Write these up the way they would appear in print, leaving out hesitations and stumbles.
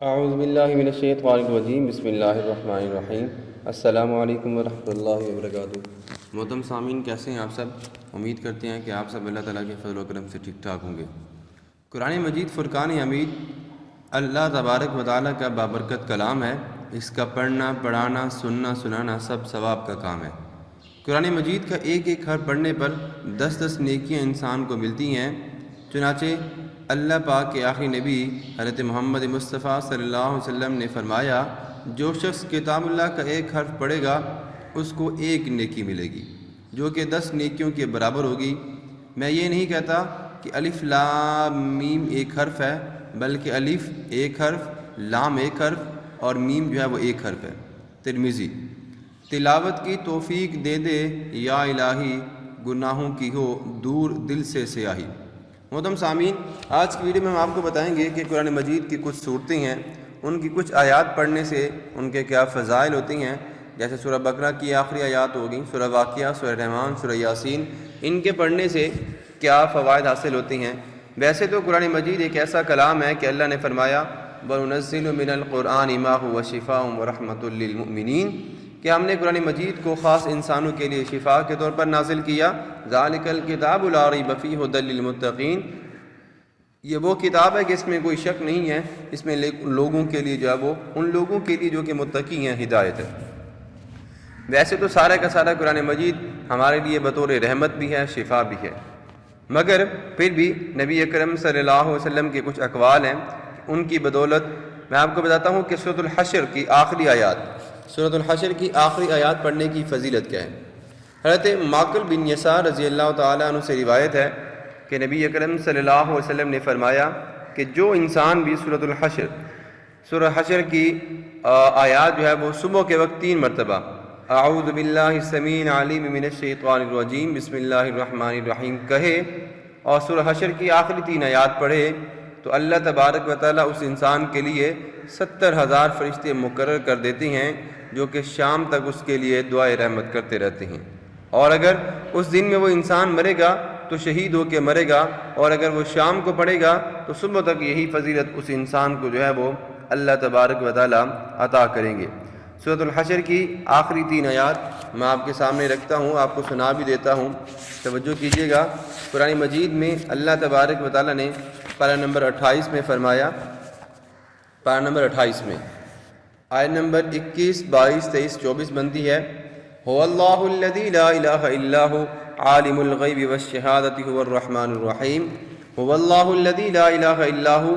اعوذ باللہ من الشیطان الرجیم بسم اللہ الرحمن الرحیم السلام علیکم ورحمۃ اللہ وبرکاتہ۔ محترم سامعین، کیسے ہیں آپ سب؟ امید کرتے ہیں کہ آپ سب اللہ تعالیٰ کے فضل و کرم سے ٹھیک ٹھاک ہوں گے۔ قرآن مجید فرقان حمید اللہ تبارک و تعالیٰ کا بابرکت کلام ہے۔ اس کا پڑھنا، پڑھانا، سننا، سنانا سب ثواب کا کام ہے۔ قرآن مجید کا ایک ایک حرف پڑھنے پر 10 نیکیاں انسان کو ملتی ہیں۔ چنانچہ اللہ پاک کے آخری نبی حضرت محمد مصطفیٰ صلی اللہ علیہ وسلم نے فرمایا، جو شخص کتاب اللہ کا ایک حرف پڑھے گا اس کو ایک نیکی ملے گی جو کہ 10 نیکیوں کے برابر ہوگی۔ میں یہ نہیں کہتا کہ الف لام میم ایک حرف ہے، بلکہ الف ایک حرف، لام ایک حرف اور میم جو ہے وہ ایک حرف ہے۔ ترمذی۔ تلاوت کی توفیق دے دے یا الہی، گناہوں کی ہو دور دل سے سیاہی۔ محترم سامعین، آج کی ویڈیو میں ہم آپ کو بتائیں گے کہ قرآن مجید کی کچھ صورتیں ہیں، ان کی کچھ آیات پڑھنے سے ان کے کیا فضائل ہوتی ہیں، جیسے سورہ بقرہ کی آخری آیات ہوگی، سورہ واقعہ، سورہ رحمان، سورہ یاسین، ان کے پڑھنے سے کیا فوائد حاصل ہوتی ہیں۔ ویسے تو قرآن مجید ایک ایسا کلام ہے کہ اللہ نے فرمایا وَنُنَزِّلُ مِنَ الْقُرْآنِ مَا هُوَ شِفَاءٌ وَرَحْمَةٌ لِّلْمُؤْمِنِينَ، کہ ہم نے قرآن مجید کو خاص انسانوں کے لیے شفا کے طور پر نازل کیا۔ ذَلِكَ الْكِتَابُ لَا رَيْبَ فِيهِ هُدًى لِّلْمُتَّقِينَ، یہ وہ کتاب ہے کہ اس میں کوئی شک نہیں ہے، اس میں لوگوں کے لیے جو ہے وہ ان لوگوں کے لیے جو کہ متقی ہیں ہدایت ہے۔ ویسے تو سارا کا سارا قرآن مجید ہمارے لیے بطور رحمت بھی ہے، شفا بھی ہے، مگر پھر بھی نبی اکرم صلی اللہ علیہ وسلم کے کچھ اقوال ہیں، ان کی بدولت میں آپ کو بتاتا ہوں کہ سورۃ الحشر کی آخری آیات پڑھنے کی فضیلت کیا ہے۔ حضرت معقل بن یسار رضی اللہ تعالیٰ عنہ سے روایت ہے کہ نبی اکرم صلی اللہ علیہ وسلم نے فرمایا کہ جو انسان بھی سورہ حشر کی آیات جو ہے وہ صبح کے وقت 3 مرتبہ اعوذ باللہ السمیع العلیم من الشیطان الرجیم بسم اللہ الرحمن الرحیم کہے اور سورہ حشر کی آخری 3 آیات پڑھے تو اللہ تبارک و تعالیٰ اس انسان کے لیے 70,000 فرشتے مقرر کر دیتے ہیں جو کہ شام تک اس کے لیے دعائے رحمت کرتے رہتے ہیں۔ اور اگر اس دن میں وہ انسان مرے گا تو شہید ہو کے مرے گا، اور اگر وہ شام کو پڑھے گا تو صبح تک یہی فضیلت اس انسان کو جو ہے وہ اللہ تبارک و تعالیٰ عطا کریں گے۔ سورۃ الحشر کی آخری 3 آیات میں آپ کے سامنے رکھتا ہوں، آپ کو سنا بھی دیتا ہوں، توجہ کیجیے گا۔ قرآن مجید میں اللہ تبارک و تعالیٰ نے پارہ نمبر 28 میں فرمایا، پارہ نمبر 28 میں آیت نمبر 21، 22، 23، 24 بنتی ہے، هو اللہ الذی لا الہ الا هو عالم الغیب والشہادۃ هو الرحمن الرحیم، هو اللہ الذی لا الہ الا هو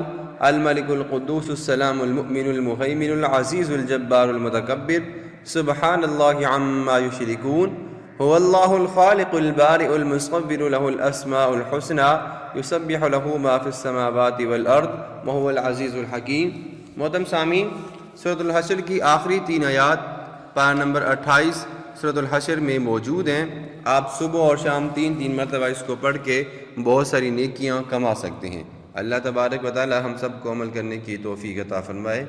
الملک القدوس السلام المؤمن المہیمن العزیز الجبار المتکبر سبحان اللہ عما یشرکون، هو اللہ الخالق البارئ المصور له الاسماء الحسنى یسبح له ما فی السماوات والارض وهو العزیز الحکیم۔ محترم سامعین، سورۃ الحشر کی آخری 3 آیات پارہ نمبر 28 سورۃ الحشر میں موجود ہیں۔ آپ صبح اور شام 3 مرتبہ اس کو پڑھ کے بہت ساری نیکیاں کما سکتے ہیں۔ اللہ تبارک و تعالی ہم سب کو عمل کرنے کی توفیق عطا فرمائے۔